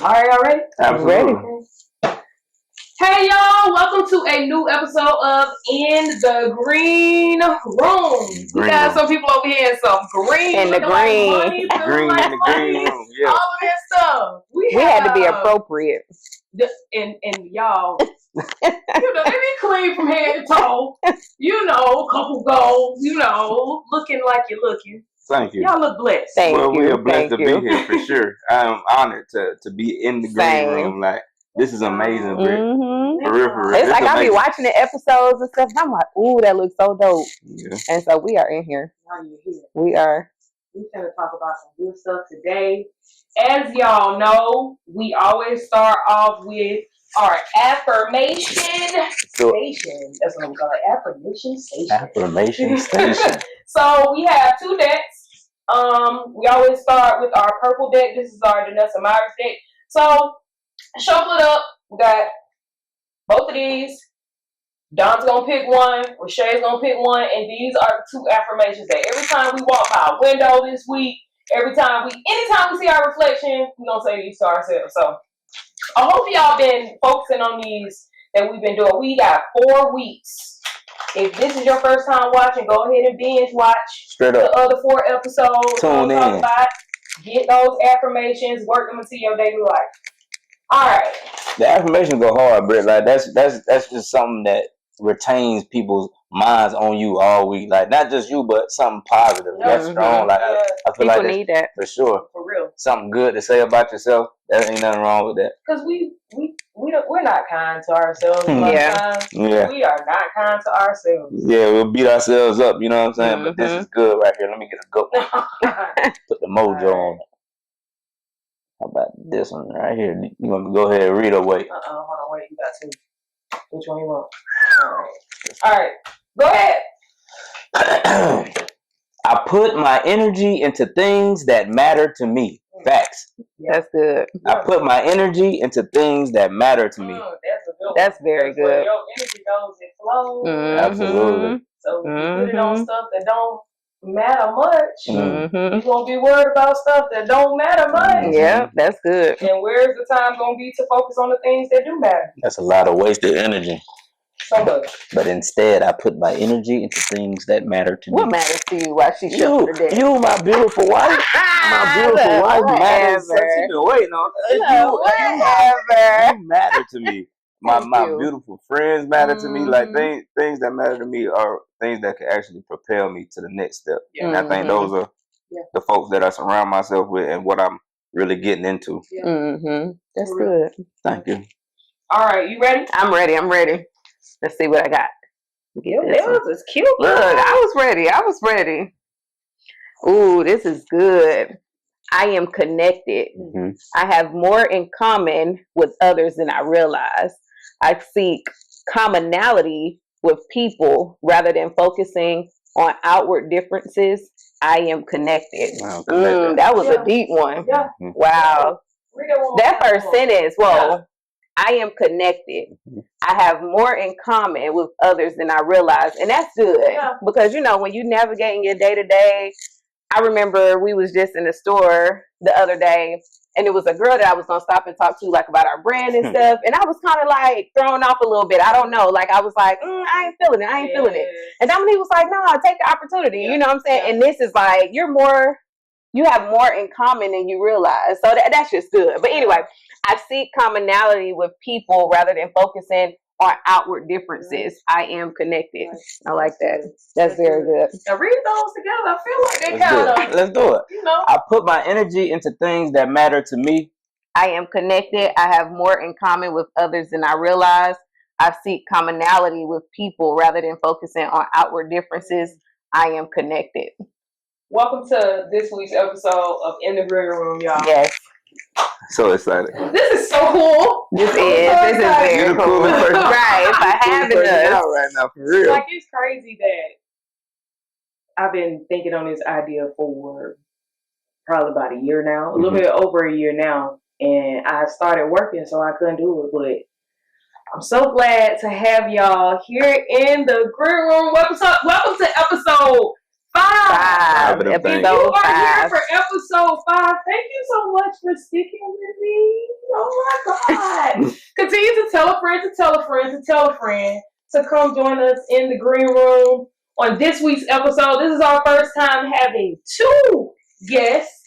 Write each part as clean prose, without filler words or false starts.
All right, y'all ready? Absolutely. Ready. Hey, y'all. Welcome to a new episode of In the Green Room. We got some people over here in some green. In the green. Like money, Green like in the green room, yeah. all of that stuff. We had to be appropriate. And y'all, they be clean from head to toe. Couple goals, looking like you're looking. Thank you. Y'all look blessed. Thank you. We are blessed Thank to be here for sure. I'm honored to be in the green room. Like, this is amazing, Britt. Mm-hmm. For real. It's like I be watching the episodes and stuff, and I'm like, ooh, that looks so dope. Yeah. And so we are in here. We are. We're going to talk about some good stuff today. As y'all know, we always start off with our affirmation station. That's what we call it, affirmation station. Affirmation station. So we have two decks. We always start with our purple deck. This is our Danessa Myers deck. So shuffle it up. We got both of these. Don's gonna pick one, Rashae's gonna pick one, and these are the two affirmations that every time we walk by a window this week, anytime we see our reflection, we're gonna say these to ourselves. So I hope y'all been focusing on these that we've been doing. We got 4 weeks. If this is your first time watching, go ahead and binge watch the other 4 episodes. Tune in. Get those affirmations, work them into your daily life. All right. The affirmations go hard, Britt. Like that's just something that retains people's minds on you all week. Like not just you, but something positive. That's strong. Like I feel people like need that for sure. For real. Something good to say about yourself. There ain't nothing wrong with that. Because we're not kind to ourselves. Yeah. We are not kind to ourselves. Yeah, we'll beat ourselves up. You know what I'm saying? But this is good right here. Let me get a good one. Put the mojo on it. How about this one right here? You want me to go ahead and read or wait? Hold on, wait. You got 2. Which one you want? All right. Go ahead. I put my energy into things that matter to me. Facts. That's good. I put my energy into things that matter to me. That's a good one. That's very good. Where your energy goes, it flows. Absolutely. So if you put it on stuff that don't matter much, you're going to be worried about stuff that don't matter much. Yeah, that's good. And where's the time going to be to focus on the things that do matter? That's a lot of wasted energy. So much. But instead, I put my energy into things that matter to me. What matters to you while she shuffled the deck? You, my beautiful wife. My beautiful wife matters. Since you've been waiting on you matter to me. My beautiful friends matter to me. Like things that matter to me are things that can actually propel me to the next step. Yeah. And I think those are the folks that I surround myself with and what I'm really getting into. Yeah. That's good. Thank you. All right, you ready? I'm ready. Let's see what I got. Your nails is cute. Look, I was ready. Ooh, this is good. I am connected. I have more in common with others than I realize. I seek commonality with people rather than focusing on outward differences. I am connected. Wow, that was a deep one. Yeah. Wow. That first sentence, I am connected. I have more in common with others than I realize. And that's good. Yeah. Because, when you navigating your day-to-day, I remember we was just in the store the other day, and it was a girl that I was going to stop and talk to, like, about our brand and stuff. And I was kind of, like, thrown off a little bit. I don't know. Like, I was like, I ain't feeling it. And Dominique was like, no, take the opportunity. You know what I'm saying? Yeah. And this is like, you have more in common than you realize. So that's just good. But anyway, I seek commonality with people rather than focusing on outward differences. I am connected. I like that. That's very good. Now read those together. I feel like they kind of. Let's do it. I put my energy into things that matter to me. I am connected. I have more in common with others than I realize. I seek commonality with people rather than focusing on outward differences. I am connected. Welcome to this week's episode of In the Green Room, y'all. Yes. So excited. This is so cool. This is very cool. Right. For having us right now, for real. Like, it's crazy that I've been thinking on this idea for probably about a year now, a little bit over a year now. And I started working, so I couldn't do it. But I'm so glad to have y'all here in the Green Room. Welcome to episode 5. Episode You are 5. here for episode 5. Thank you so much for sticking with me. Oh my God. Continue to tell a friend to tell a friend to tell a friend to come join us in the green room on this week's episode. This is our first time having 2 guests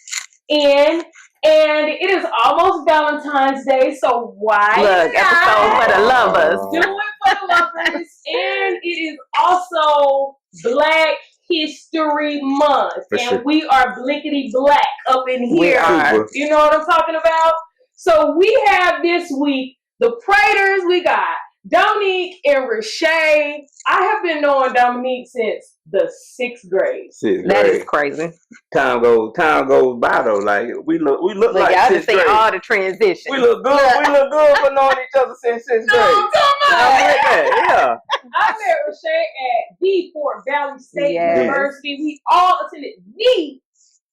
in. And it is almost Valentine's Day, so why Look, episode for the lovers. do it for the lovers. And it is also Black History Month. And we are blinkety black up in here. We are. You know what I'm talking about? So we have this week the Praters. We got Dominique and Rashae. I have been knowing Dominique since the 6th grade. That is crazy. Time goes by though. Like we look like y'all 6th grade. all the transitions. We look good. We look good for knowing each other since 6th grade. No, Yeah. I met Rashae at the Fort Valley State University. We all attended the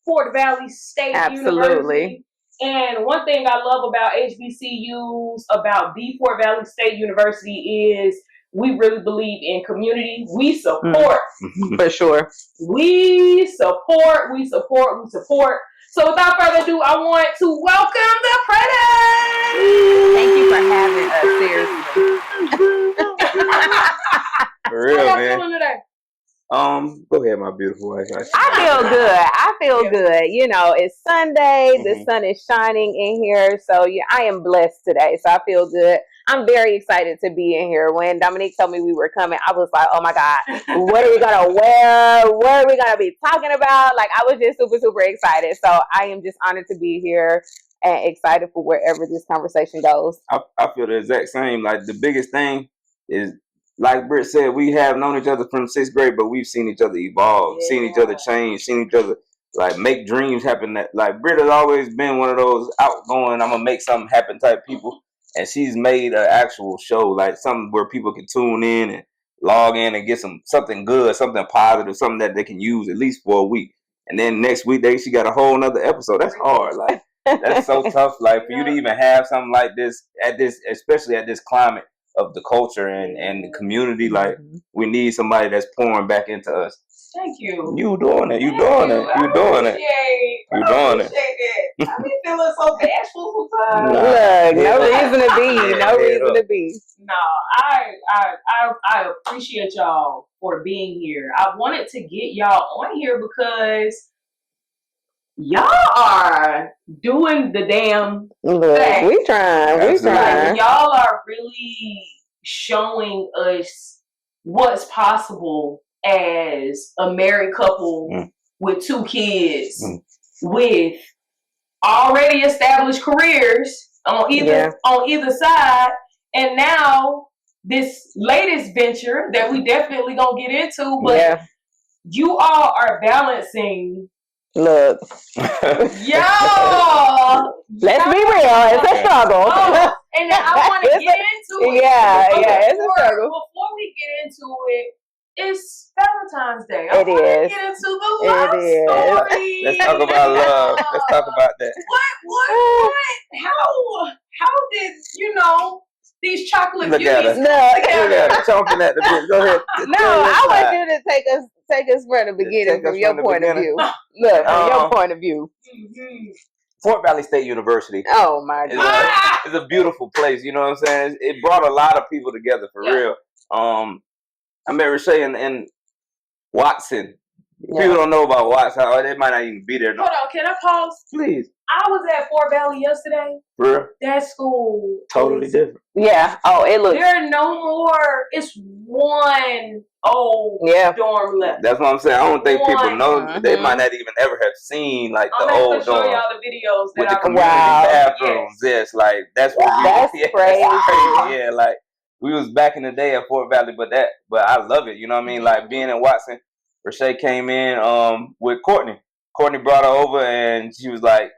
Fort Valley State University. And one thing I love about HBCUs, about the Fort Valley State University is we really believe in community. We support. For sure. We support. So without further ado, I want to welcome the Praters. Thank you for having us, seriously. For real, How man. y'all feeling today? Go ahead, my beautiful wife. I feel good. You know, it's Sunday. The sun is shining in here. So I am blessed today. So I feel good. I'm very excited to be in here. When Dominique told me we were coming, I was like, oh my God, what are we going to wear? What are we going to be talking about? Like, I was just super, super excited. So I am just honored to be here and excited for wherever this conversation goes. I feel the exact same. Like, the biggest thing is, like Britt said, we have known each other from 6th grade, but we've seen each other evolve, seen each other change, seen each other like make dreams happen. That like Britt has always been one of those outgoing, I'm gonna make something happen type people, and she's made an actual show, like something where people can tune in and log in and get something good, something positive, something that they can use at least for a week, and then next week she got a whole nother episode. That's hard, like that's so tough. Like for you to even have something like this, especially at this climate of the culture and the community, like we need somebody that's pouring back into us. Thank you. You doing it. You doing it. I appreciate it. I be feeling so bashful sometimes. Look, no reason to be. No, I appreciate y'all for being here. I wanted to get y'all on here because y'all are doing the damn thing. We trying. Like, y'all are really showing us what's possible as a married couple with 2 kids with already established careers on either side, and now this latest venture that we definitely gonna get into, but you all are balancing. Look, y'all, let's be real. It's a struggle. And I want to get into it. It's a struggle. Before we get into it, it's Valentine's Day. It is. Get into the love story. Let's talk about love. Let's talk about that. What? How did these chocolate Look beauties at her. Chomping at the bit. Go ahead. No, I want you to take us from the beginning, from your point of view. Look, from your point of view. Fort Valley State University. Oh my God. It's a beautiful place. You know what I'm saying? It brought a lot of people together for real. I met Rashae in Watson. People don't know about Watson. They might not even be there. Hold on, can I pause? Please. I was at Fort Valley yesterday. For real? That school totally different. Yeah. Oh, it looks. There are no more. It's one old dorm left. That's what I'm saying. I don't think people know. They might not even ever have seen like the old dorm. I'm show y'all the videos with the community bathrooms. Yes, like that's what that's crazy. That's crazy. Yeah, like we was back in the day at Fort Valley, but I love it. You know what I mean? Like being in Watson, Rashae came in with Courtney. Courtney brought her over and she was like,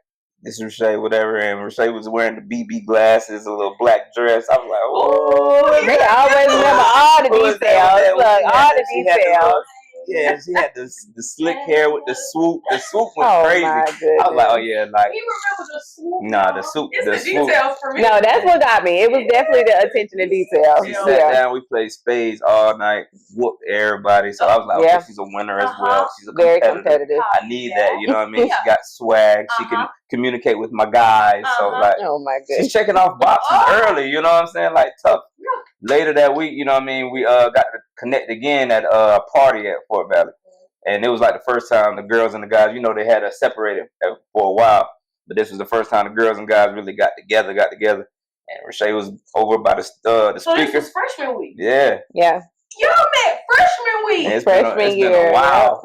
"This is Rashae, whatever." And Rashae was wearing the BB glasses, a little black dress. I was like, "Oh, they always remember all the details. Look, all the details." Yeah, she had the slick hair with the swoop. The swoop went crazy. My goodness. I was like, oh yeah, like. You remember the swoop? Nah, the swoop. It's the details for me. No, that's what got me. It was definitely the attention to detail. She sat down. We played spades all night. Whooped everybody. So I was like, okay, she's a winner as well. She's a very competitive. I need that. You know what I mean? She got swag. She can communicate with my guys. So like, oh my goodness, she's checking off boxes early. You know what I'm saying? Like tough. Later that week, you know what I mean? We got to connect again at a party at Fort Valley. And it was like the first time the girls and the guys, you know, they had us separated for a while. But this was the first time the girls and guys really got together. And Rashae was over by the speaker. So this was freshman week? Yeah. Yeah. Y'all met freshman week? It's freshman been year. a while.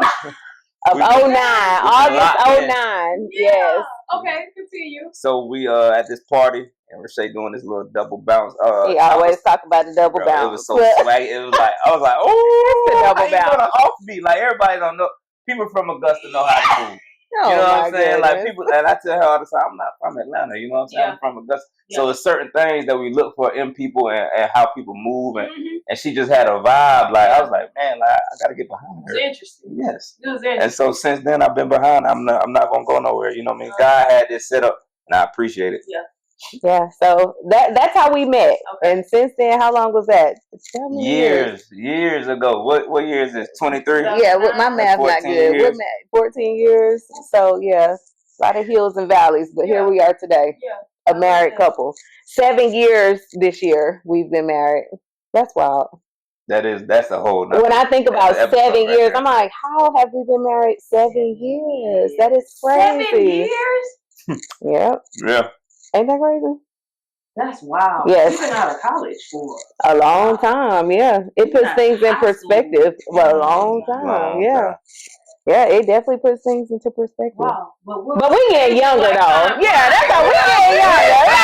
Of 09. August 09. Yes. Okay, continue. So we at this party, and Rashae doing this little double bounce. He always talk about the double bounce. It was so swag. It was like, I was like, oh, the double bounce. Offbeat. Like everybody don't know. People from Augusta know how to move. Oh, you know what I'm saying? Goodness. Like people, and I tell her all the time, I'm not from Atlanta. You know what I'm saying? I'm from Augusta. So there's certain things that we look for in people and how people move, and she just had a vibe. Like I was like, man, like, I gotta get behind her. It's interesting. Yes. It was interesting. And so since then I've been behind. I'm not gonna go nowhere. You know what I mean? God had this set up, and I appreciate it. Yeah. Yeah, so that's how we met. Okay. And since then, how long was that? Years ago. What year is this? 23? Yeah, with my math not good. We're 14 years. So yeah, a lot of hills and valleys, but here we are today. Yeah. A married couple. 7 years this year we've been married. That's wild. That's a whole nother. When I think about 7 years, I'm like, how have we been married 7 years? That is crazy. 7 years? Yep. Yeah. Ain't that crazy? That's wild. Yes. You've been out of college for a long time. Yeah, it puts things in perspective for a long time. Yeah. Yeah, it definitely puts things into perspective. Wow. But we getting younger though. Yeah, that's how we getting younger.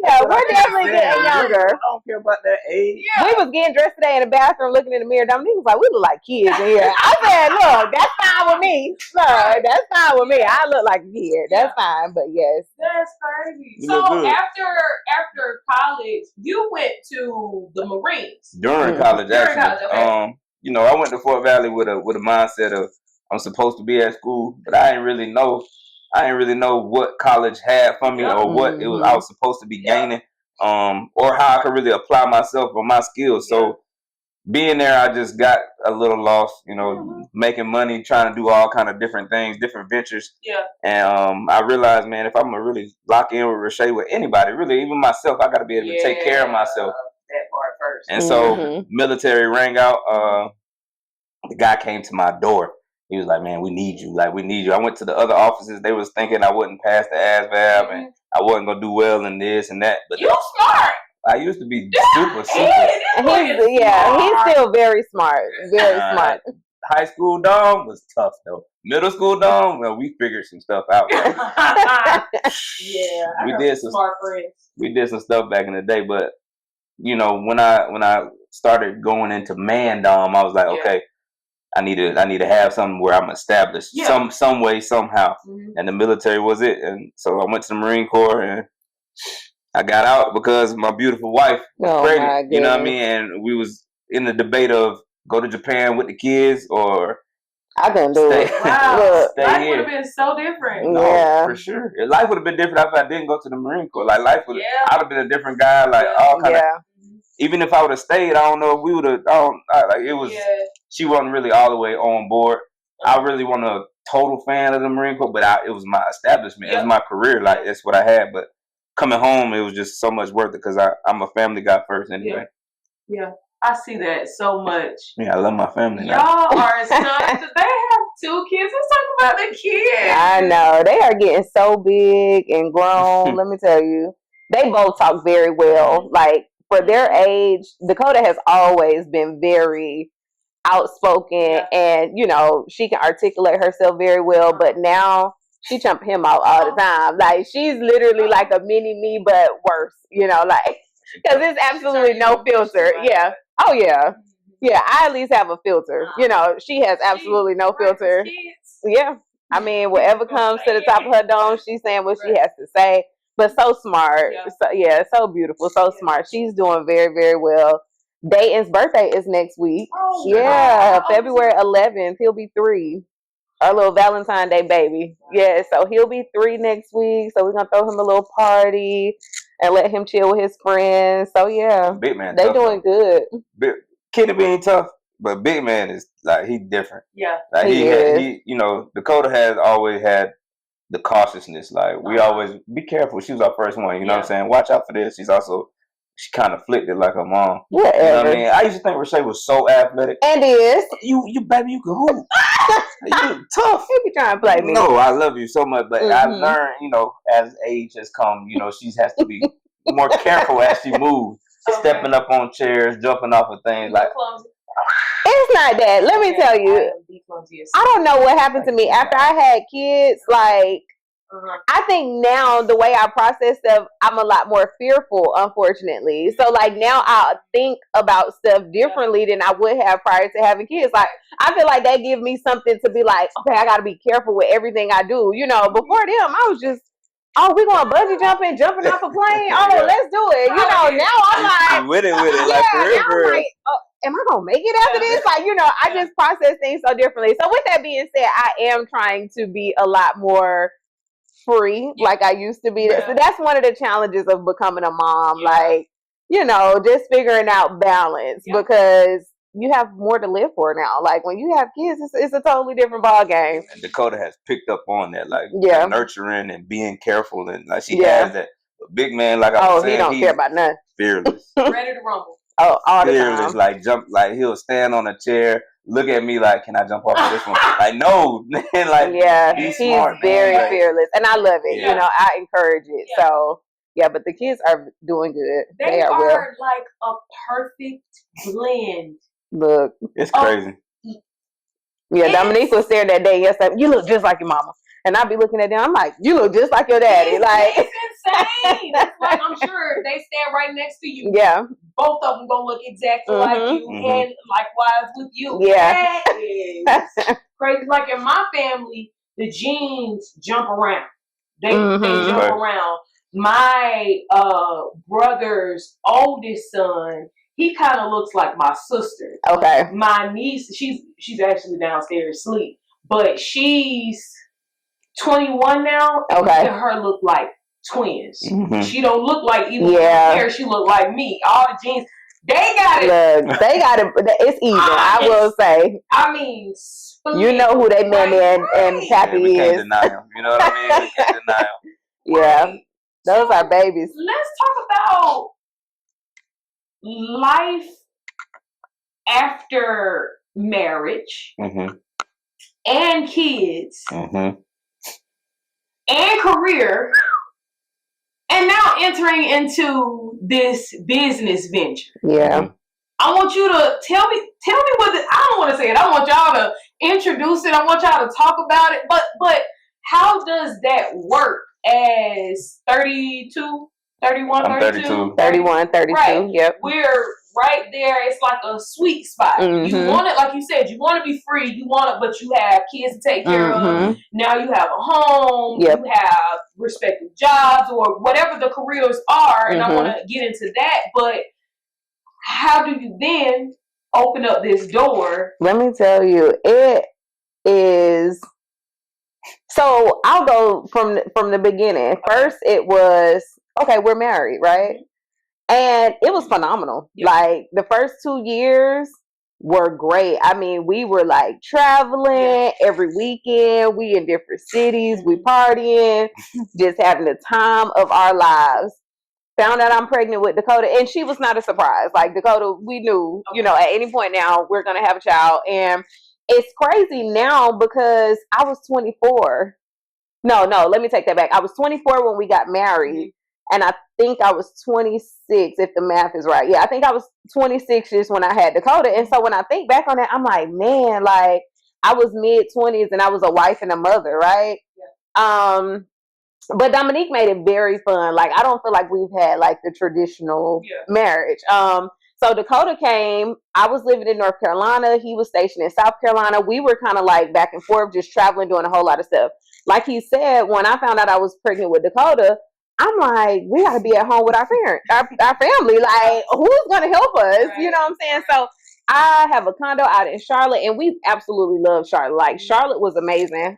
Yeah, we're definitely getting younger. I don't care about that age. Yeah. We was getting dressed today in the bathroom looking in the mirror. Dominique was like, we look like kids in here. I said, look, that's fine with me. No, that's fine with me. I look like a kid. That's fine, but yes. That's crazy. So after college, you went to the Marines. During college, actually. Okay. You know, I went to Fort Valley with a mindset of I'm supposed to be at school, but I didn't really know what college had for me or what it was I was supposed to be gaining, or how I could really apply myself or my skills. So being there, I just got a little lost, you know, making money, trying to do all kind of different things, different ventures. Yeah. And I realized, man, if I'm gonna really lock in with Rashae, with anybody, really, even myself, I got to be able to take care of myself. That part first. And so military rang out. The guy came to my door. He was like, man, we need you. Like, we need you. I went to the other offices. They was thinking I wouldn't pass the ASVAB and I wasn't going to do well in this and that. But you smart. I used to be super. He's still very smart. Very smart. High school Dom was tough, though. Middle school Dom, well, we figured some stuff out. We did some smart friends. We did some stuff back in the day, but you know, when I started going into man Dom, I was like, okay, I need to have something where I'm established some way, somehow. And the military was it. And so I went to the Marine Corps and I got out because my beautiful wife was pregnant. You know what I mean? And we was in the debate of go to Japan with the kids or I couldn't do it. Wow. Life would have been so different. No, for sure. Life would have been different if I didn't go to the Marine Corps. Like life would I'd have been a different guy, like all kind of even if I would have stayed, I don't know if we would have like it was she wasn't really all the way on board. I really wasn't a total fan of the Marine Corps, but it was my establishment. It was my career. Like that's what I had. But coming home, it was just so much worth it because I'm a family guy first anyway. Yeah. I see that so much. Yeah, I love my family. Y'all are sons. They have 2 kids. Let's talk about the kids. I know. They are getting so big and grown. Let me tell you. They both talk very well. Like, for their age, Dakota has always been very outspoken and, you know, she can articulate herself very well. But now she chump him out all the time. Like, she's literally like a mini me, but worse, you know, like, because there's absolutely no filter. Yeah. Oh, yeah. Yeah, I at least have a filter. You know, she has absolutely no filter. Yeah. I mean, whatever comes to the top of her dome, she's saying what she has to say. But so smart. So beautiful. So smart. She's doing very, very well. Dayton's birthday is next week. Oh, yeah, wow. February 11th. He'll be 3. Our little Valentine's Day baby. Yeah, so he'll be 3 next week. So we're gonna throw him a little party and let him chill with his friends. So yeah, big man, they doing good. Kitty being tough, but big man is like he different. Yeah, like he you know, Dakota has always had the cautiousness. Like we always be careful. She was our first one. You know what I'm saying? Watch out for this. She kind of flipped it like her mom. Whatever. You know what I mean? I used to think Rashae was so athletic. And is. You baby, you can hoop. You tough. You be trying to play me. No, I love you so much, but I've learned, you know, as age has come, you know, she has to be more careful as she moves, stepping up on chairs, jumping off of things. Like, it's not that. Let me tell you, I don't know what happened to me after I had kids. Like, I think now the way I process stuff, I'm a lot more fearful, unfortunately. So like now I think about stuff differently than I would have prior to having kids. Like I feel like they give me something to be like, okay, I got to be careful with everything I do. You know, before them, I was just, oh, we going bungee jumping off a plane. Oh, let's do it. You know, now I'm like, with it, yeah, like for now I'm real. like, oh, am I gonna make it after this? Like, you know, I just process things so differently. So with that being said, I am trying to be a lot more free like I used to be. So that's one of the challenges of becoming a mom. Like, you know, just figuring out balance because you have more to live for now. Like when you have kids, it's a totally different ball game. And Dakota has picked up on that, like nurturing and being careful, and like she has that. Big man, like I was saying, he don't care about nothing. Fearless, ready to rumble. Oh, all the fearless, time. like jump, like he'll stand on a chair, look at me like, can I jump off of this one? Like no, man, like he's smart, very man. fearless, and I love it. Yeah. You know, I encourage it. Yeah. So yeah, but the kids are doing good. They are like a perfect blend. Look, it's crazy. Yeah, Dominique was there that day yesterday. You look just like your mama. And I'd be looking at them. I'm like, you look just like your daddy. It's insane. That's like, I'm sure they stand right next to you. Yeah. Both of them gonna look exactly like you, and likewise with you. Yeah. That is crazy. Like in my family, the genes jump around. They jump around. My brother's oldest son, he kind of looks like my sister. Okay. My niece, she's actually downstairs asleep, but she's 21 now. Okay. And her look like twins. She don't look like even hair. She look like me. All the genes, they got it. Look, they got it. It's even. I will say. I mean, you know who they man and Pappy we can't is. deny him. You know what I mean? We can't deny him. Yeah, those are babies. Let's talk about life after marriage and kids and career, and now entering into this business venture. Yeah. I want you to tell me what I don't want to say it. I want y'all to introduce it. I want y'all to talk about it. But how does that work as 31, 32? 31, 32. Right. Yep. We're right there. It's like a sweet spot. You want it, like you said, you want to be free. You want it, but you have kids to take care of. Now you have a home. You have respective jobs or whatever the careers are. And I want to get into that. But how do you then open up this door? Let me tell you, it is. So I'll go from the beginning. First, it was okay. We're married, right? And it was phenomenal. Like the first 2 years were great. I mean, we were like traveling every weekend. We in different cities. We partying, just having the time of our lives. Found out I'm pregnant with Dakota, and she was not a surprise. Like Dakota, we knew, you know, at any point now we're gonna have a child, and it's crazy now because I was 24. No, let me take that back. I was 24 when we got married, and I think I was 26 if the math is right. Yeah, I think I was 26 just when I had Dakota, and so when I think back on that, I'm like, man, like I was mid-20s and I was a wife and a mother, right? Yeah. But Dominique made it very fun. Like, I don't feel like we've had like the traditional marriage. So Dakota came, I was living in North Carolina. He was stationed in South Carolina. We were kind of like back and forth, just traveling, doing a whole lot of stuff. Like he said, when I found out I was pregnant with Dakota, I'm like, we got to be at home with our parents, our family. Like, who's going to help us? Right. You know what I'm saying? So I have a condo out in Charlotte, and we absolutely love Charlotte. Like, Charlotte was amazing.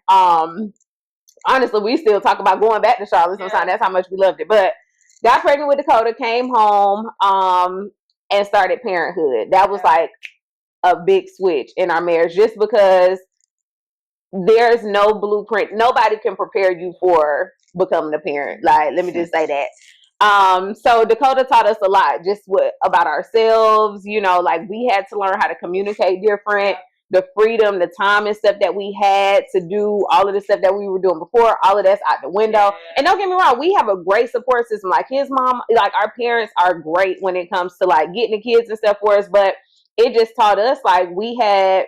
Honestly, we still talk about going back to Charlotte sometimes. That's how much we loved it. But got pregnant with Dakota, came home, and started parenthood. That was like a big switch in our marriage, just because there's no blueprint. Nobody can prepare you for becoming a parent. Like, let me just say that. So Dakota taught us a lot, just about ourselves. You know, like, we had to learn how to communicate different. The freedom, the time and stuff that we had to do all of the stuff that we were doing before, all of that's out the window. And don't get me wrong, we have a great support system. Like, his mom, like, our parents are great when it comes to like getting the kids and stuff for us. But it just taught us, like, we had,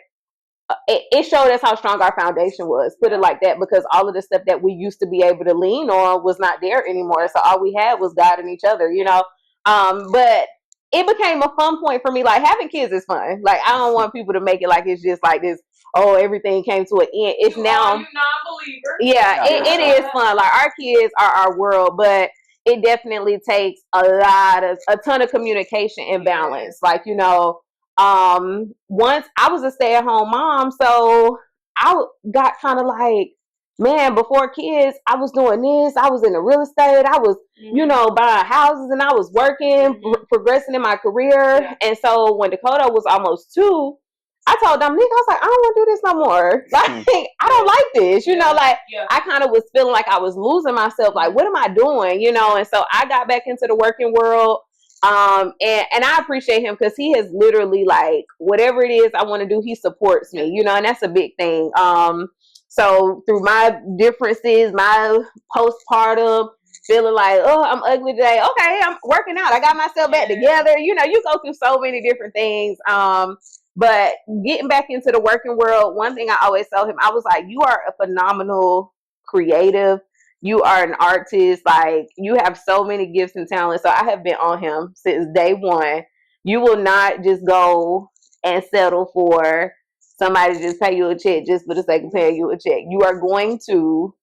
it showed us how strong our foundation was, put it like that, because all of the stuff that we used to be able to lean on was not there anymore. So all we had was God and each other, you know. But it became a fun point for me. Like, having kids is fun. Like, I don't want people to make it like it's just like this, oh, everything came to an end. It's now, you non-believer. Yeah, it is fun. Like, our kids are our world, but it definitely takes a ton of communication and balance. Like, you know, once I was a stay-at-home mom, so I got kind of like, man, before kids, I was doing this. I was in the real estate. I was, you know, buying houses, and I was working, progressing in my career. Yeah. And so when Dakota was almost 2, I told Dominique, I was like, I don't want to do this no more. Like, I don't like this. You know, like, I kind of was feeling like I was losing myself. Like, what am I doing? You know, and so I got back into the working world. And I appreciate him, because he has literally, like, whatever it is I want to do, he supports me, you know, and that's a big thing. So through my differences, my postpartum, feeling like, oh, I'm ugly today. Okay, I'm working out. I got myself back together. You know, you go through so many different things. But getting back into the working world, one thing I always tell him, I was like, you are a phenomenal creative. You are an artist. Like, you have so many gifts and talents. So I have been on him since day one. You will not just go and settle for somebody to just pay you a check just for the sake of paying you a check. You are going to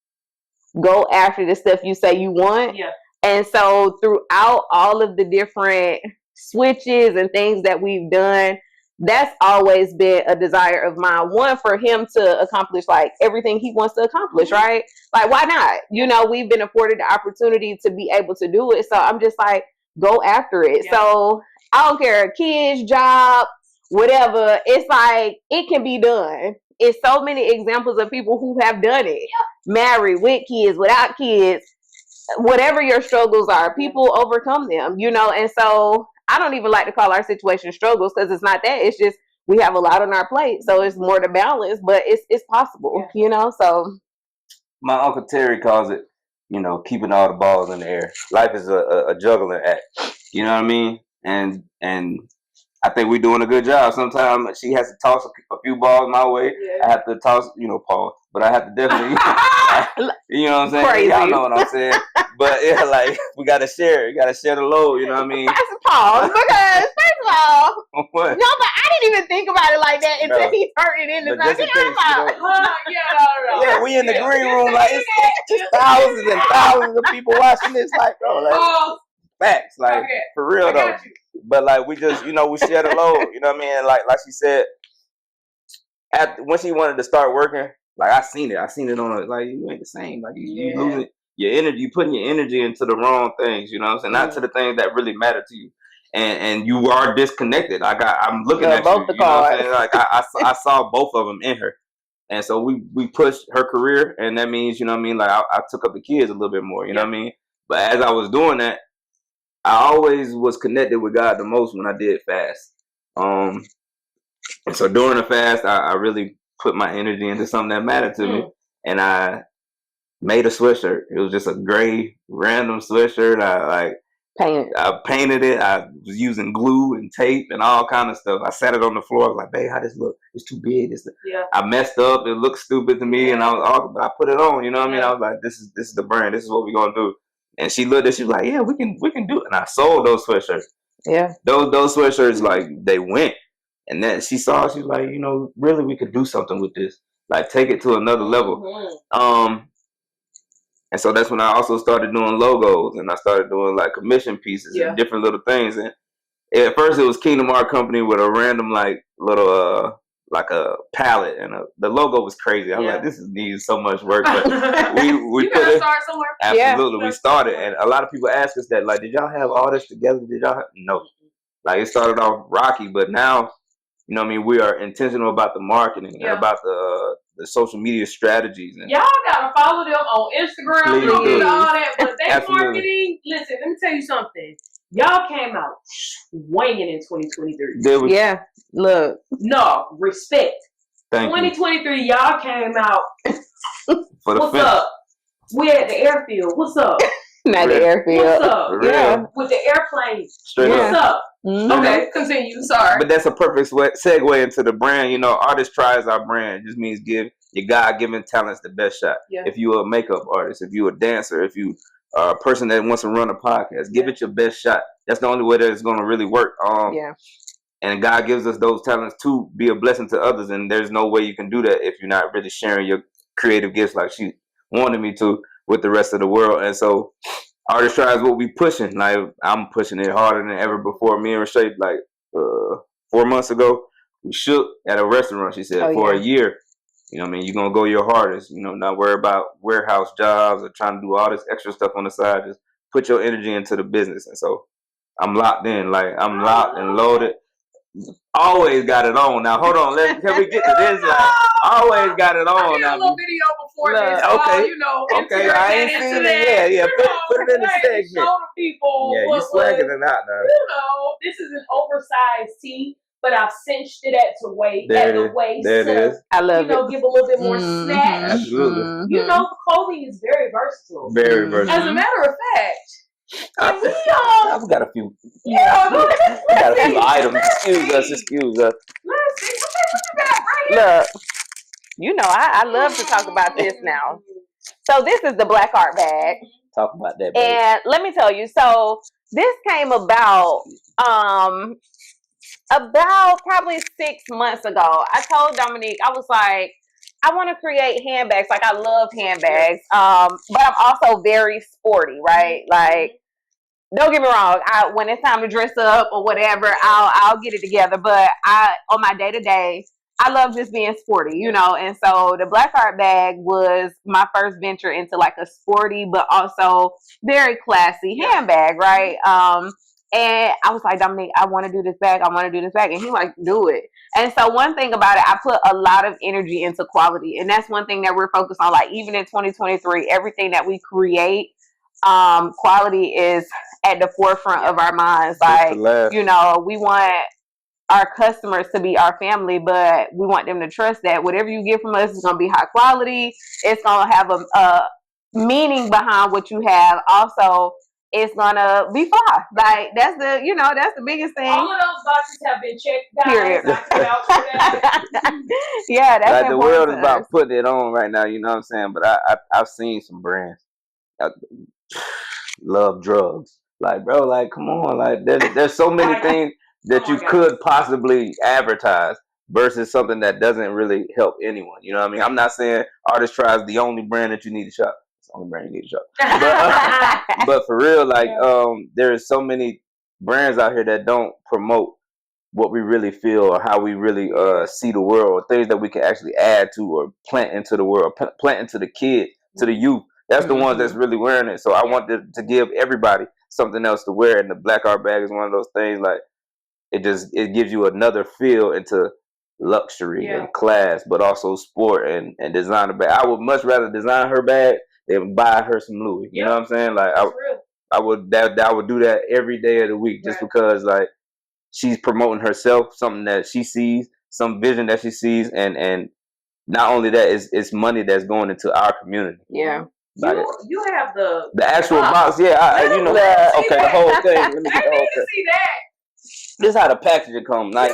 go after the stuff you say you want. Yeah. And so throughout all of the different switches and things that we've done, that's always been a desire of mine. One, for him to accomplish like everything he wants to accomplish, right? Like, why not? You know, we've been afforded the opportunity to be able to do it. So I'm just like, go after it. Yeah. So I don't care, kids, job, whatever. It's like, it can be done. It's so many examples of people who have done it. Yeah. Married, with kids, without kids, whatever your struggles are, people overcome them, you know? And so I don't even like to call our situation struggles, because it's not that. It's just, we have a lot on our plate. So it's more to balance, but it's possible, you know? So my Uncle Terry calls it, you know, keeping all the balls in the air. Life is a juggling act. You know what I mean? And I think we're doing a good job. Sometimes she has to toss a few balls my way. Yeah. I have to toss, you know, Paul. But I have to definitely, you know what I'm saying? Crazy. Y'all know what I'm saying. But yeah, like, we got to share. We got to share the load, you know what I mean? That's a pause, because first of all, what? No, but I didn't even think about it like that until he turned it into something. Yeah, we in the green room, like, it's thousands and thousands of people watching this. Like, bro, like, facts, like, for real though. But like, we just, you know, we share the load, you know what I mean? And like she said, when she wanted to start working, like, I seen it on her, like, you ain't the same, like, you losing your energy, you putting your energy into the wrong things, you know what I'm saying? Not to the things that really matter to you. And you are disconnected. I'm looking at you, you know what I'm saying? Like, I saw both of them in her. And so we pushed her career, and that means, you know what I mean, like, I took up the kids a little bit more, you know what I mean? But as I was doing that, I always was connected with God the most when I did fast. And so during the fast, I really put my energy into something that mattered to me. And I made a sweatshirt. It was just a gray random sweatshirt. I painted it. I was using glue and tape and all kind of stuff. I sat it on the floor. I was like, babe, how this look? It's too big. I messed up. It looked stupid to me. And I put it on, you know what I mean? I was like, this is the brand. This is what we're going to do. And she looked at it, she was like, yeah, we can do it. And I sold those sweatshirts. Yeah. Those sweatshirts, like, they went. And then she saw, she was like, you know, really, we could do something with this. Like, take it to another level. And so that's when I also started doing logos, and I started doing like commission pieces and different little things. And at first it was Kingdom Art Company with a random like little like a palette, and the logo was crazy. I was like, this needs so much work, but we you gotta start somewhere. Absolutely, we started, and a lot of people ask us that, like, did y'all have all this together? Did y'all have? No, like it started off rocky, but now, you know what I mean, we are intentional about the marketing and about the social media strategies. And y'all gotta follow them on Instagram. Please We don't do. do all that, but they marketing. Listen, let me tell you something. Y'all came out swinging in 2023. Yeah, look. No, respect. Thank 2023, y'all came out. For the What's up? We're at the airfield. What's up? Not the airfield. What's up? Yeah. With the airplane. Straight What's up? Mm-hmm. Okay, continue. Sorry. But that's a perfect segue into the brand. You know, Artist Tries our brand. It just means give your God-given talents the best shot. Yeah. If you're a makeup artist, if you're a dancer, if you are a person that wants to run a podcast, give it your best shot. That's the only way that it's going to really work. And God gives us those talents to be a blessing to others. And there's no way you can do that if you're not really sharing your creative gifts like she wanted me to with the rest of the world. And so Artist Tries what we pushing. Like, I'm pushing it harder than ever before. Me and Rashae, like 4 months ago, we shook at a restaurant. She said, for a year, you know what I mean, you're going to go your hardest. You know, not worry about warehouse jobs or trying to do all this extra stuff on the side. Just put your energy into the business. And so I'm locked in. Like, I'm locked and loaded. Always got it on. Now, hold on. Can we get to this? Like, always got it on. I did a little video before this. Okay. You know, I ain't seen it. Yeah. Put it in the segment. Show the people. Yeah, you swagging it out now. You know, this is an oversized tee, but I've cinched it at the waist. There it is. I love it. You know, give a little bit more snatch. Absolutely. You know, clothing is very versatile. Very versatile. As a matter of fact, I've got a few. I got a few items. Excuse us. Let's see what you got right here. Look, you know, I love to talk about this now. So this is the Black Art bag. Talk about that, baby. And let me tell you, so this came about probably 6 months ago. I told Dominique, I was like, I want to create handbags. Like, I love handbags. But I'm also very sporty, right? Like, don't get me wrong. When it's time to dress up or whatever, I'll get it together. But on my day to day, I love just being sporty, you know. And so the Black Art bag was my first venture into like a sporty, but also very classy handbag, right? And I was like, Dominique, I want to do this bag. And he like, do it. And so one thing about it, I put a lot of energy into quality. And that's one thing that we're focused on. Like, even in 2023, everything that we create, quality is at the forefront of our minds. Like, you know, we want our customers to be our family, but we want them to trust that whatever you get from us is going to be high quality. It's going to have a meaning behind what you have. Also, it's gonna be fly. Like, that's the biggest thing. All of those boxes have been checked, guys. Period. Yeah, that's like the world is about putting it on right now. You know what I'm saying? But I've seen some brands love drugs. Like, bro, like, come on, like, there's so many things that you could possibly advertise versus something that doesn't really help anyone. You know what I mean? I'm not saying Artist Tries the only brand that you need to shop. Only brand you need to shop. But for real, like, there's so many brands out here that don't promote what we really feel or how we really see the world, or things that we can actually add to or plant into the world, plant into the kid, to the youth. That's the ones that's really wearing it. So I want to give everybody something else to wear, and the Black Art bag is one of those things. Like, it gives you another feel into luxury and class, but also sport and designer bag. I would much rather design her bag than buy her some Louis. You know what I'm saying? Like, I would do that every day of the week, just because, like, she's promoting herself, something that she sees, some vision that she sees, and not only that, it's money that's going into our community. Yeah. Like, you have the actual box. Yeah, you know. The whole thing. Let me get the whole thing. See that. This is how the packaging comes. Like,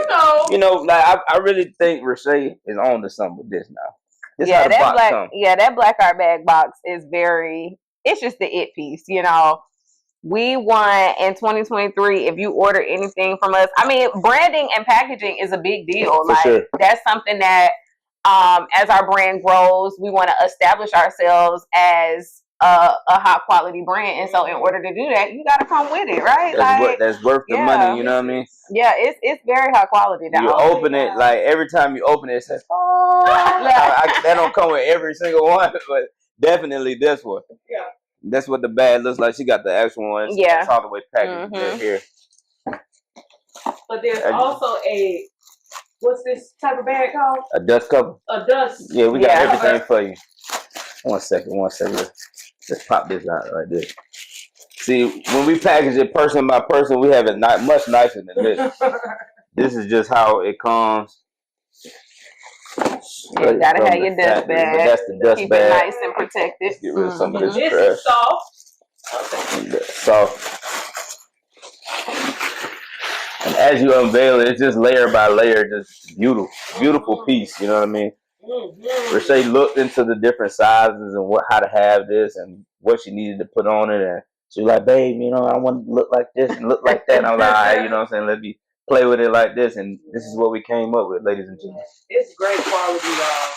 you know, like, I really think Rashae is on to something with this now. This how the box comes. That Black Art bag box is it's just the it piece, you know. We want in 2023, if you order anything from us, I mean, branding and packaging is a big deal. For sure. That's something that, as our brand grows, we want to establish ourselves as a high quality brand, and so in order to do that, you got to come with it, right? That's worth the money. You know what I mean? Yeah, it's very high quality. You open it, like every time you open it, it says, "Oh." That don't come with every single one, but definitely this one. Yeah. That's what the bag looks like. She got the actual one. Yeah. It's all the way packaged here. But there's also what's this type of bag called? A dust cover. A dust. Yeah, we got everything for you. One second. Let's pop this out like this. See, when we package it person by person, we have it not much nicer than this. This is just how it comes. You gotta have your dust bag. That's the dust Keep bag. it nice and protected. Let's get rid of some of this This trash. is soft. Soft. And as you unveil it, it's just layer by layer, just beautiful piece. You know what I mean? Rashae looked into the different sizes and how to have this and what she needed to put on it, and she was like, "Babe, you know, I want to look like this and look like that." And I'm like, "All right, you know what I'm saying? Let me play with it like this." And this is what we came up with, ladies and gentlemen. It's great quality, y'all.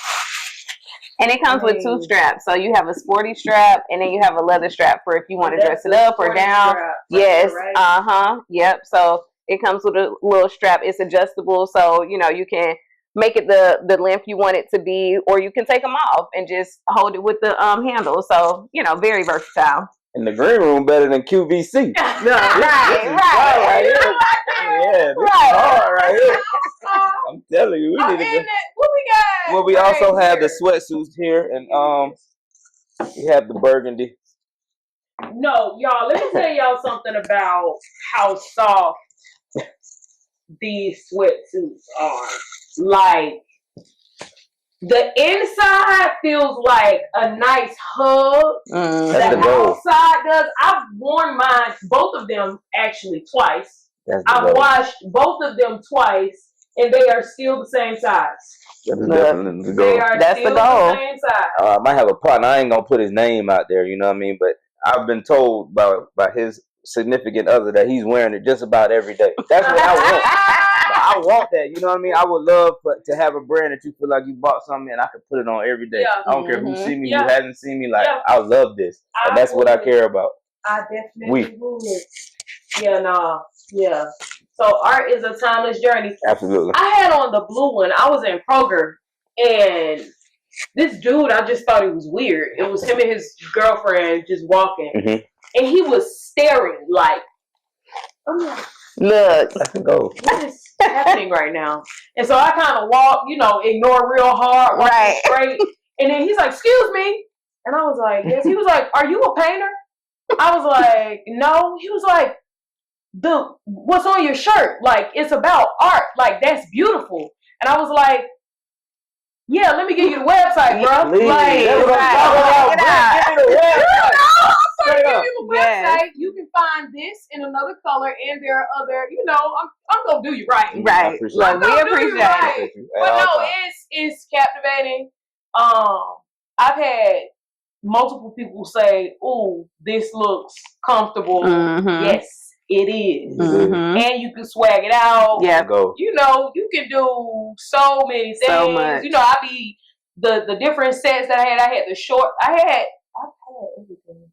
And it comes with 2 straps. So you have a sporty strap, and then you have a leather strap for if you want to dress it up or down. Yes. Right? Yep. So it comes with a little strap. It's adjustable, so you know you can make it the length you want it to be, or you can take them off and just hold it with the handle. So you know, very versatile. In the green room, better than QVC. Right. Yeah, this is hard right here. I'm telling you, we need to go. What we got? Well, we also have the sweatsuits here, and we have the burgundy. No, y'all, let me tell y'all something about how soft these sweatsuits are. Like, the inside feels like a nice hug. That's the outside does. I've worn mine, both of them actually twice. I've washed both of them twice, and they are still the same size. That's definitely the goal. They are still the same size. I might have a partner. I ain't gonna put his name out there, you know what I mean? But I've been told by his significant other that he's wearing it just about every day. That's what I want. I want that, you know what I mean? I would love to have a brand that you feel like you bought something and I could put it on every day. Yeah. I don't care who see me, who hasn't seen me. Like, I love this. And that's what I care about. I definitely would. Yeah. So art is a timeless journey. Absolutely. I had on the blue one. I was in Kroger, and this dude, I just thought he was weird. It was him and his girlfriend just walking, and he was staring like, I'm like, look, what is happening right now? And so I kind of walked, ignore real hard, walk straight, and then he's like, "Excuse me," and I was like, "Yes." He was like, "Are you a painter?" I was like, "No." He was like, "What's on your shirt? Like, it's about art. Like, that's beautiful." And I was like, "Yeah, let me give you the website, bro." Please, like, that's what I'm talking about. Give me the website. I'm going to give you the website. You can find this in another color, and there are other, I'm going to do you right. Right. Like, we appreciate it. But no, it's captivating. I've had multiple people say, "Ooh, this looks comfortable." Yes, it is. And you can swag it out. Yeah. You can do so many things. So much. I be the different sets that I had the short. I've had everything.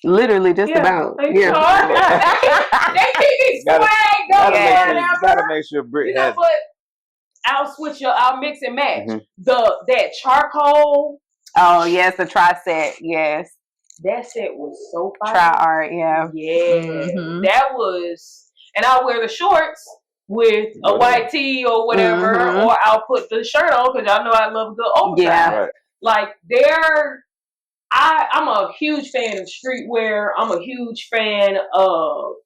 Literally just about. They keep me swag going. Gotta make sure Britt has. But I'll mix and match. That charcoal. Oh yes, the tri set. Yes. That set was so fire. Tri art, yeah. That was, and I'll wear the shorts with a white tee or whatever, or I'll put the shirt on because y'all know I love a good oversize. Yeah. Right. Like I'm a huge fan of streetwear. I'm a huge fan of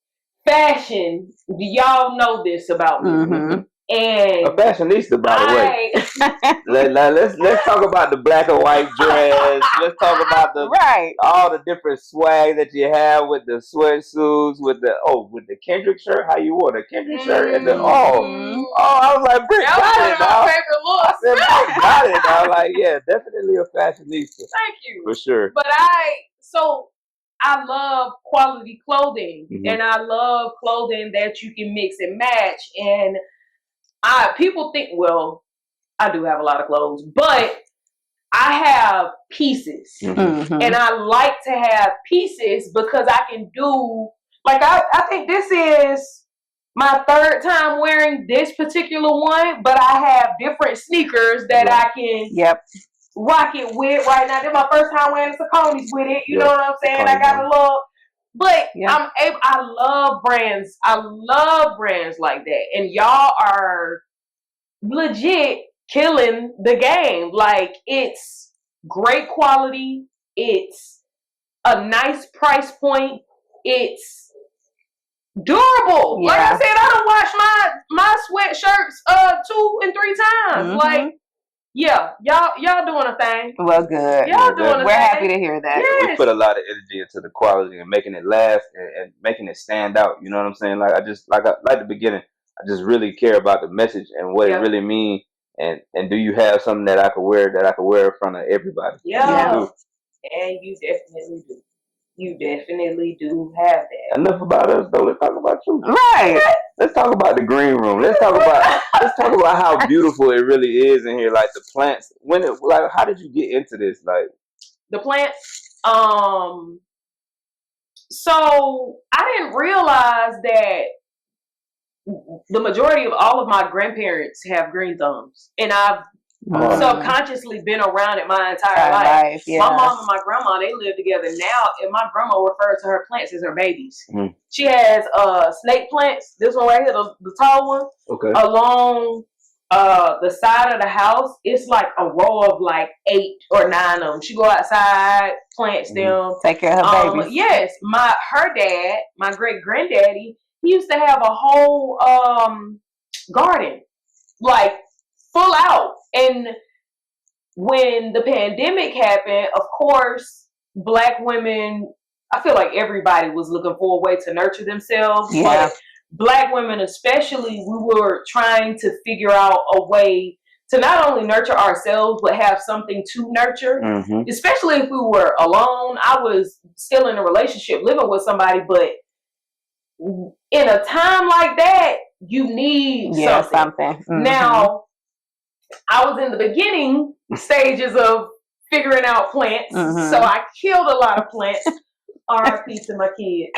fashion. Y'all know this about me. And a fashionista, by the way. Let's talk about the black and white dress. Let's talk about all the different swag that you have with the sweatsuits, with the Kendrick shirt. How you wore the Kendrick shirt and the I was like, Britt got it now. I said, Britt got it now. Like, yeah, definitely a fashionista. Thank you for sure. But I love quality clothing, and I love clothing that you can mix and match. And people think, well, I do have a lot of clothes, but I have pieces, and I like to have pieces because I can do, like, I think this is my third time wearing this particular one, but I have different sneakers that I can rock it with right now. This is my first time wearing Sauconys with it. You know what I'm saying? I got a little, but I'm able. I love brands. I love brands like that, and y'all are legit killing the game. Like, it's great quality. It's a nice price point. It's durable. Like I said, I don't wash my sweatshirts 2 and 3 times. Like, y'all doing a thing. Well, good. Y'all doing a thing. We're happy to hear that. Yes. We put a lot of energy into the quality and making it last and making it stand out. You know what I'm saying? Like, I just like the beginning. I just really care about the message and what it really means. And do you have something that I could wear in front of everybody? Yeah. And you definitely do. You definitely do have that. Enough about us, though. Let's talk about you. Right. Let's talk about the green room. Let's talk about how beautiful it really is in here. Like the plants. How did you get into this? Like the plants. So I didn't realize that the majority of all of my grandparents have green thumbs, and I've subconsciously been around it my entire life. My mom and my grandma, they live together now, and my grandma refers to her plants as her babies. She has snake plants. This one right here, the tall one, along the side of the house. It's like a row of like 8 or 9 of them. She go outside, plants them, take care of her babies. Yes, her dad, my great granddaddy, he used to have a whole garden, like full out. And when the pandemic happened, of course, Black women, I feel like everybody was looking for a way to nurture themselves. But Black women especially, we were trying to figure out a way to not only nurture ourselves, but have something to nurture, especially if we were alone. I was still in a relationship, living with somebody, but in a time like that, you need something. Now, I was in the beginning stages of figuring out plants, so I killed a lot of plants. R.I.P. to my kids.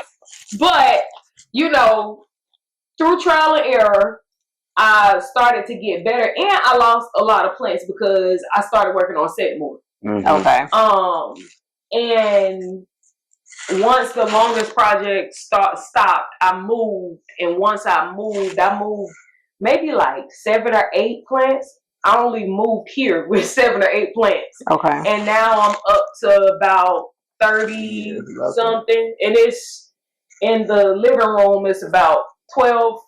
But, you know, through trial and error, I started to get better, and I lost a lot of plants because I started working on set more. And once the longest project stopped, I moved, and once I moved maybe like 7 or 8 plants. I only moved here with 7 or 8 plants. And now I'm up to about 30 something, and it's in the living room. It's about 12.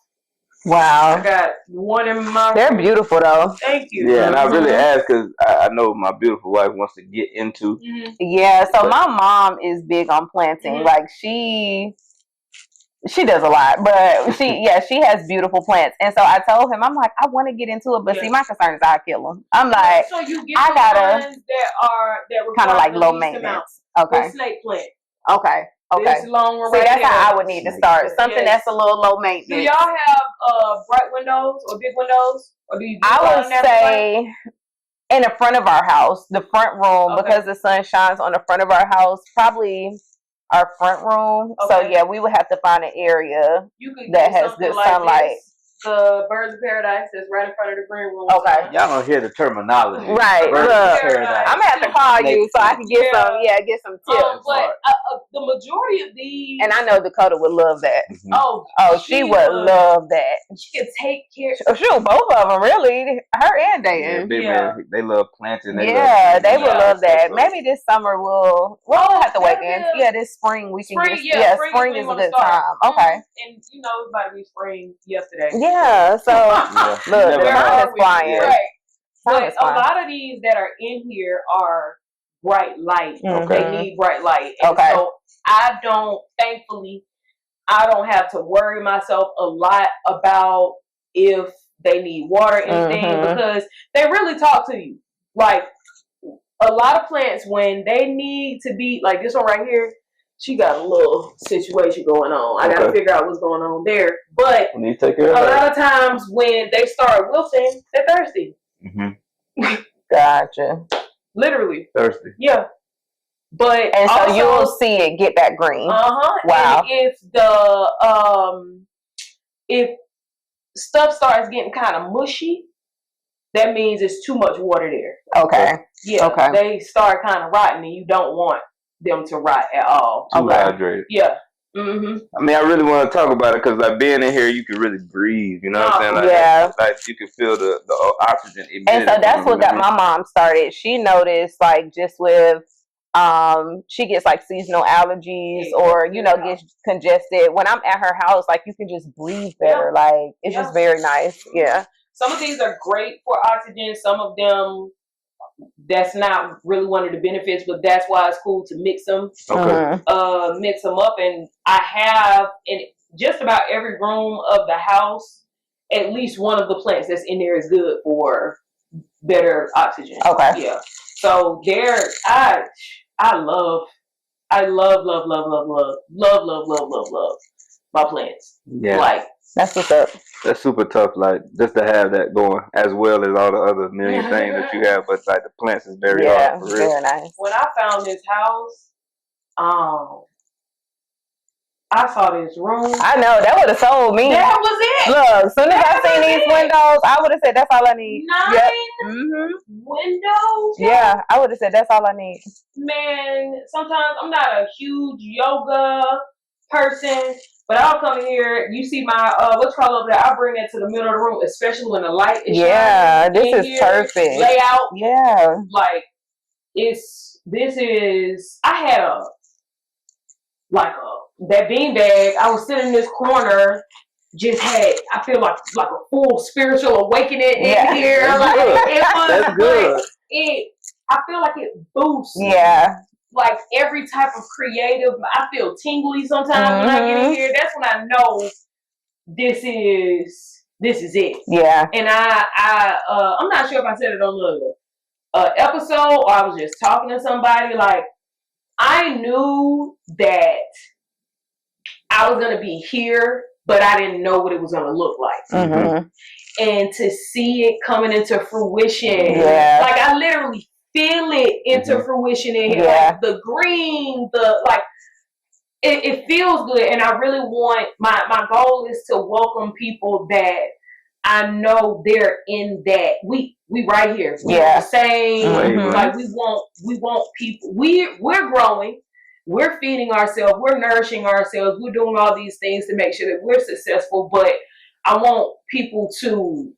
Wow. I got one in my They're room. Beautiful though. Thank you. Yeah, and I really asked because I know my beautiful wife wants to get into. Yeah, so my mom is big on planting. Like she does a lot, but she has beautiful plants. And so I told him, I'm like, I want to get into it, but see, my concern is I kill them. I'm like, so you get I gotta ones that kind of like low maintenance. The snake plant. Okay. This long one. See, that's how I would need to start. Something that's a little low maintenance. Do y'all have bright windows or big windows, or do you? I would say in the front of our house, the front room, because the sun shines on the front of our house. Probably our front room. So yeah, we would have to find an area that has good sunlight. The Birds of Paradise that's right in front of the green room. Y'all don't hear the terminology. Right. Look, I'm gonna have to call you so I can get some tips. But the majority of these, and I know Dakota would love that. Oh, she would love that. She could take care. Shoot, both of them really. Her and Dan. They love planting. They would love that. Maybe this summer we'll have to wait in. Yeah, this spring we can get. Spring is a good time. Okay. And you know it's about to be spring yesterday. Yeah, so look, the time is flying. Right. But a lot of these that are in here are bright light. They need bright light. And so thankfully, I don't have to worry myself a lot about if they need water or anything because they really talk to you. Like a lot of plants, when they need to be, like this one right here, she got a little situation going on. I got to figure out what's going on there. But you take care of a lot of times when they start wilting, they're thirsty. Gotcha. Literally. Thirsty. Yeah. But and so also, you'll see it get back green. Wow. And if stuff starts getting kind of mushy, that means it's too much water there. Okay. Yeah. Okay. They start kind of rotting, and you don't want them to rot at all. Too hydrated. Yeah. Mm-hmm. I mean, I really want to talk about it because, like, being in here, you can really breathe. You know what I'm saying? Like, like you can feel the oxygen. And so that's what got my mom started. She noticed, like, just with she gets like seasonal allergies or gets congested. When I'm at her house, like, you can just breathe better. Like, it's just very nice. Yeah. Some of these are great for oxygen. Some of them, that's not really one of the benefits, but that's why it's cool to mix them. Okay. Mix them up, and I have in just about every room of the house, at least one of the plants that's in there is good for better oxygen. Okay. Yeah. So I love my plants. Yeah. Like, that's what's up. That's super tough, like, just to have that going as well as all the other million things that you have, but like the plants is very hard. For real. Very nice. When I found this house, I saw this room. I know, that would have sold me. That was it. Look, as soon as I seen these windows, I would have said that's all I need. 9 windows. Yeah, I would have said that's all I need. Man, sometimes I'm not a huge yoga person, but I'll come here. You see my what's called over there? I'll bring that to the middle of the room, especially when the light is shining. This is perfect. Layout. Yeah. Like I had that beanbag. I was sitting in this corner, just had, I feel like a full spiritual awakening in here. Like, that's good. I feel like it boosts. Yeah. Like every type of creative, I feel tingly sometimes when I get in here. That's when I know this is it. Yeah. And I'm not sure if I said it on the episode or I was just talking to somebody. Like, I knew that I was gonna be here, but I didn't know what it was gonna look like. Mm-hmm. And to see it coming into fruition, like I literally feel it into fruition in here. Like the green, it feels good, and I really want my goal is to welcome people that I know they're in that we right here. We're the same. Mm-hmm. Like we want people. We're growing. We're feeding ourselves. We're nourishing ourselves. We're doing all these things to make sure that we're successful. But I want people to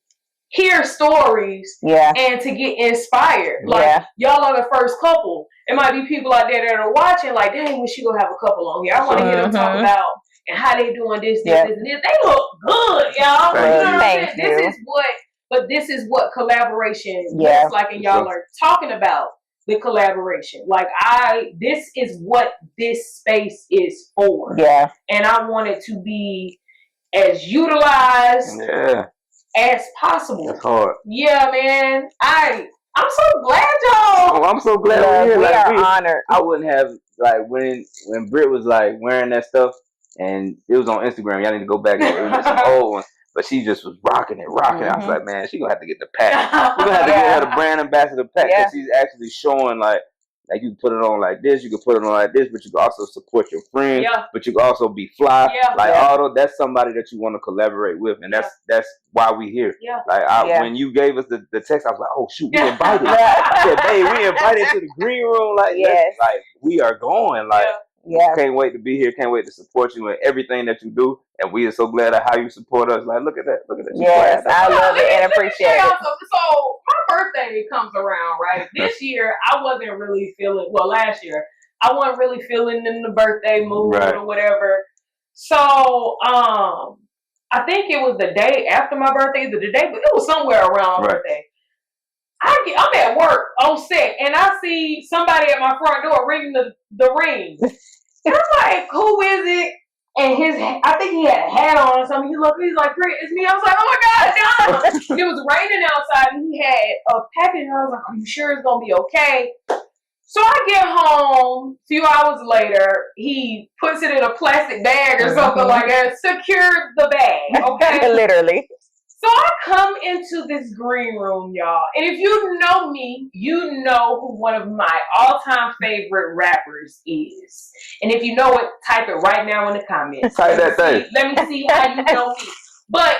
hear stories and to get inspired. Like y'all are the first couple. It might be people out there that are watching like, dang, we should go have a couple on here. I want to hear them talk about and how they doing this, and this. They look good, y'all. Thank you. This is what collaboration looks like, and y'all are talking about the collaboration. Like this is what this space is for. Yeah. And I want it to be as utilized as possible. That's hard. Yeah, man. I'm so glad y'all. Oh, I'm so glad we're here. We are honored. I wouldn't have, like, when Britt was like wearing that stuff and it was on Instagram. Y'all need to go back and it was some old ones. But she just was rocking it. Mm-hmm. I was like, man, she's gonna have to get the pack. We're gonna have to get her the brand ambassador pack because she's actually showing like you can put it on like this, you can put it on like this, but you can also support your friends. Yeah. But you can also be fly. Yeah. Like although that's somebody that you want to collaborate with, and that's why we here. Yeah. Like when you gave us the text, I was like, oh shoot, we invited. I said, babe, we invited to the green room. Like like we are going. Like can't wait to be here. Can't wait to support you in everything that you do. And we are so glad of how you support us. Like, look at that. Look at that. Yes, I love it and appreciate it. So my birthday comes around, right? This year, I wasn't really feeling, last year, I wasn't really feeling in the birthday mood or whatever. So, I think it was the day after my birthday, but it was somewhere around my birthday. I'm at work on set, and I see somebody at my front door ringing the ring. And I'm like, who is it? And I think he had a hat on or something. He's like, it's me. I was like, oh my God, John. It was raining outside, and he had a package, and I was like, are you sure it's going to be okay? So I get home, a few hours later, he puts it in a plastic bag or something like that, secured the bag, okay? Literally. So I come into this green room, y'all, and if you know me, you know who one of my all-time favorite rappers is. And if you know it, type it right now in the comments. Type that thing. Let me see how you know me. But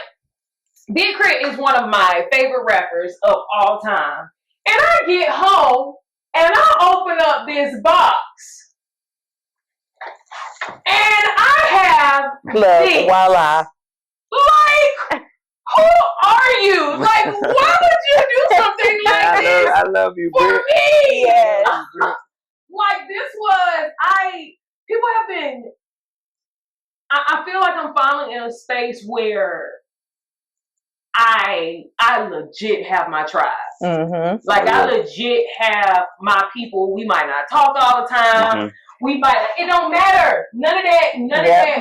Big Crit is one of my favorite rappers of all time. And I get home and I open up this box. And I have this. Voila. Like, who are you? Like, why would you do something like this? I love you, for Brit. me. Yes. Like, this was, people have been, I feel like I'm finally in a space where I legit have my tribe. Mm-hmm. Like, I legit have my people. We might not talk all the time. Mm-hmm. We might, it don't matter. None of that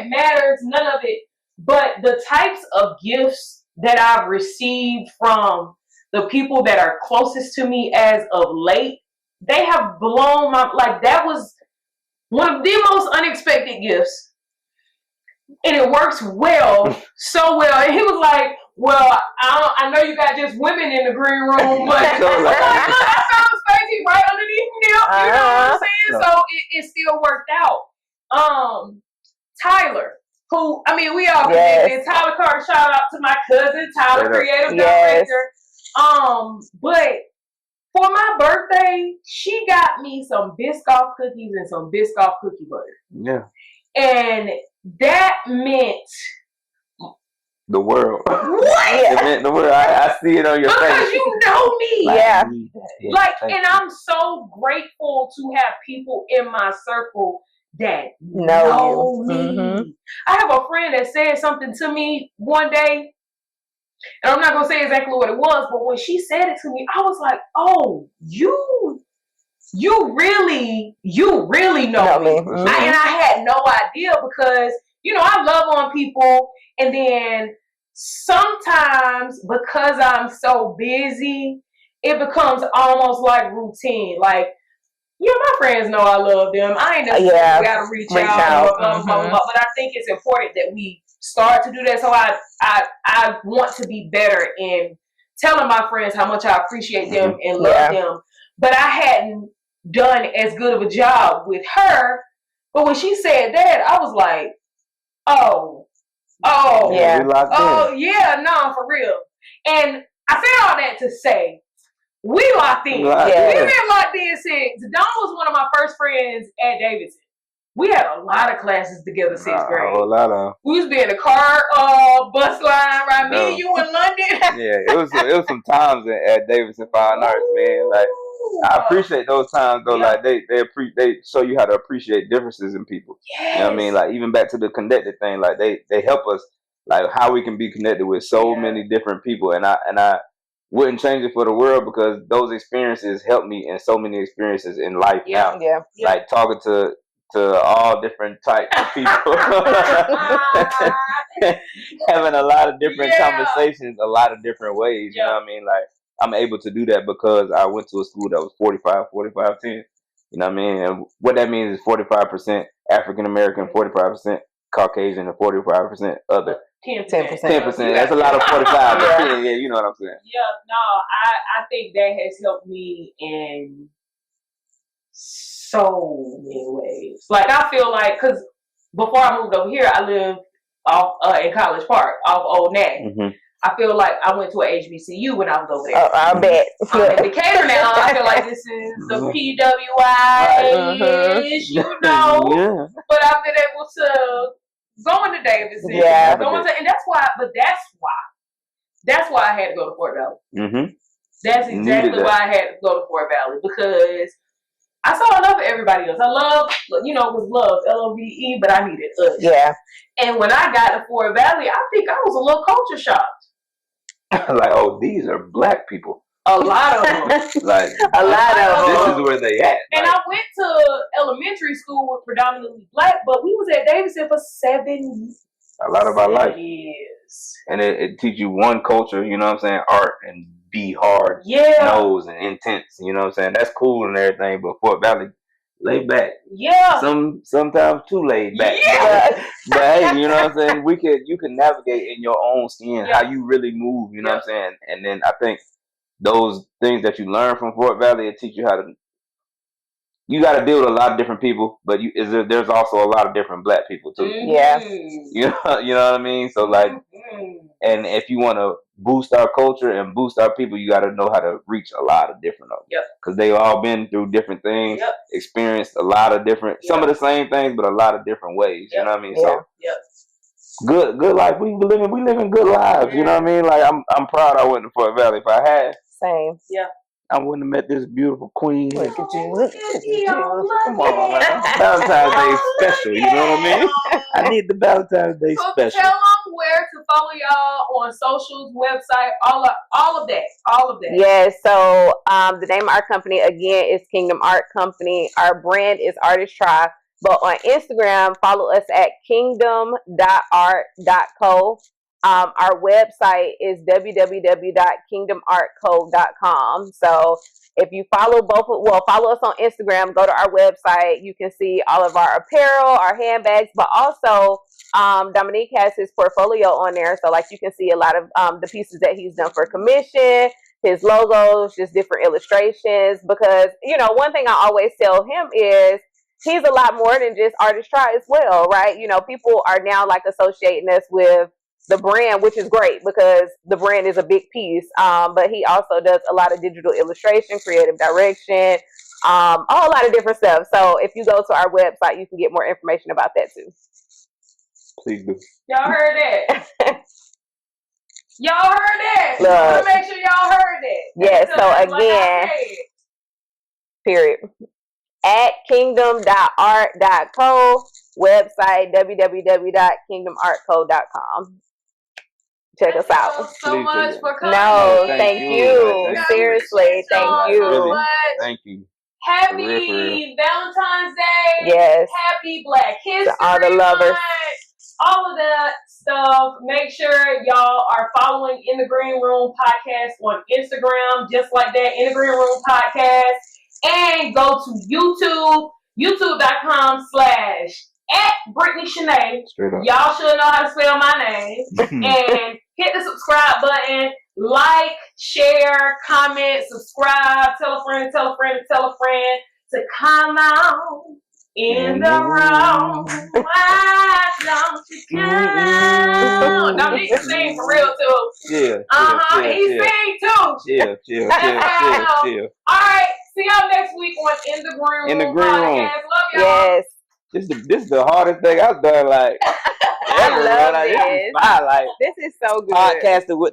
matters. None of it. But the types of gifts that I've received from the people that are closest to me as of late, they have blown my, like, that was one of the most unexpected gifts. And it works well, so well. And he was like, well, I know you got just women in the green room, but I found a space right underneath me. You know what I'm saying? So it still worked out. Tyler, who, I mean, we all connected. Tyler Carter, shout out to my cousin, Tyler, creative director. But for my birthday, she got me some Biscoff cookies and some Biscoff cookie butter. Yeah. And that meant the world. What? It meant the world. I see it on your face. Because you know me. Yeah. Like, and I'm so grateful to have people in my circle that know me. Mm-hmm. I have a friend that said something to me one day, and I'm not going to say exactly what it was, but when she said it to me, I was like, oh, you really know me. Mm-hmm. And I had no idea because, you know, I love on people, and then sometimes because I'm so busy, it becomes almost like routine. Like, yeah, my friends know I love them. I ain't necessarily got to reach out. Blah, blah, blah, but I think it's important that we start to do that. So I want to be better in telling my friends how much I appreciate them and love them. But I hadn't done as good of a job with her. But when she said that, I was like, oh, for real. And I said all that to say, we locked in. We've been locked in since. Don was one of my first friends at Davidson. We had a lot of classes together since grade. A lot of. We used to be in the car, bus line, right? Me and you in London. It was some times at Davidson Fine Arts, man. Like, I appreciate those times though. Like they show you how to appreciate differences in people. Yes. You know what I mean? Like, even back to the connected thing, like they help us, like, how we can be connected with so many different people, and I wouldn't change it for the world, because those experiences helped me in so many experiences in life now. Like talking to all different types of people, having a lot of different conversations, a lot of different ways. You know what I mean? Like, I'm able to do that because I went to a school that was 45-10. You know what I mean? And what that means is 45% African American, 45% Caucasian, and 45% other. 10%. 10%. That's a lot of 45. Yeah, you know what I'm saying. Yeah, no, I think that has helped me in so many ways. Like, I feel like, because before I moved over here, I lived off in College Park, off Old Natty. Mm-hmm. I feel like I went to an HBCU when I was over there. I bet. I'm in Decatur now. I feel like this is the PWI, you know. Yeah. But I've been able to go into Davidson. Yeah. And that's why I had to go to Fort Valley. Mm-hmm. That's exactly why I had to go to Fort Valley, because I saw enough of everybody else. I love, was love, LOVE, but I needed us. Yeah. And when I got to Fort Valley, I think I was a little culture shocked. Like, oh, these are black people. A lot of them. Like, a lot of them. This is where they at. And I went to elementary school with predominantly black, but we was at Davidson for 7 years. A lot of our life. And it teaches you one culture, you know what I'm saying? Art, and be hard, nose, and intense, you know what I'm saying? That's cool and everything, but Fort Valley, laid back. Yeah. Sometimes too laid back. Yeah. But hey, you know what I'm saying? You can navigate in your own skin how you really move. You know what I'm saying? And then I think those things that you learn from Fort Valley will teach you how to. You got to deal with a lot of different people, but there's also a lot of different black people too. Mm-hmm. Yeah. You know what I mean? So like, and if you want to boost our culture and boost our people, you got to know how to reach a lot of different of them. Yep. Because they've all been through different things, experienced a lot of different, some of the same things, but a lot of different ways. You know what I mean? So good life. We living good lives. You know what I mean? Like I'm proud I went to Fort Valley. If I had, same. Yeah. I wouldn't have met this beautiful queen. Look at you. Look at you. Come on, man. Valentine's Day special. You know what I mean? I need the Valentine's Day special. Tell them where to follow y'all on socials, website, all of that. Yes. So the name of our company again is Kingdom Art Company. Our brand is Artist Try. But on Instagram, follow us at kingdom.art.co. Our website is www.kingdomartco.com. So if you follow follow us on Instagram, go to our website. You can see all of our apparel, our handbags, but also Dominique has his portfolio on there. So like you can see a lot of the pieces that he's done for commission, his logos, just different illustrations. Because, you know, one thing I always tell him is he's a lot more than just Artist Try as well, right? You know, people are now like associating us with the brand, which is great because the brand is a big piece. But he also does a lot of digital illustration, creative direction, a whole lot of different stuff. So if you go to our website, you can get more information about that too. Please do. Y'all heard that? Y'all heard that? I want to make sure y'all heard that. Yeah, so again, period. At kingdom.art.co, website www.kingdomartco.com. Check us out. Thank you so much for coming. No, thank you. Seriously, thank you. So thank you. Happy Valentine's Day. Yes. Happy Black History to all the lovers. All of that stuff. Make sure y'all are following In the Green Room Podcast on Instagram, just like that, In the Green Room Podcast. And go to YouTube, youtube.com/@BrittanyShanae. Y'all should know how to spell my name. And hit the subscribe button. Like, share, comment, subscribe. Tell a friend, tell a friend, tell a friend to come out in the room. Why don't you come? Now, he can sing for real, too. Yeah. He sing, too. Chill. All right. See y'all next week on In the Green Room Podcast. Love y'all. Yes. This is the hardest thing I've done. Like, I love this. This is so good. Podcasting with the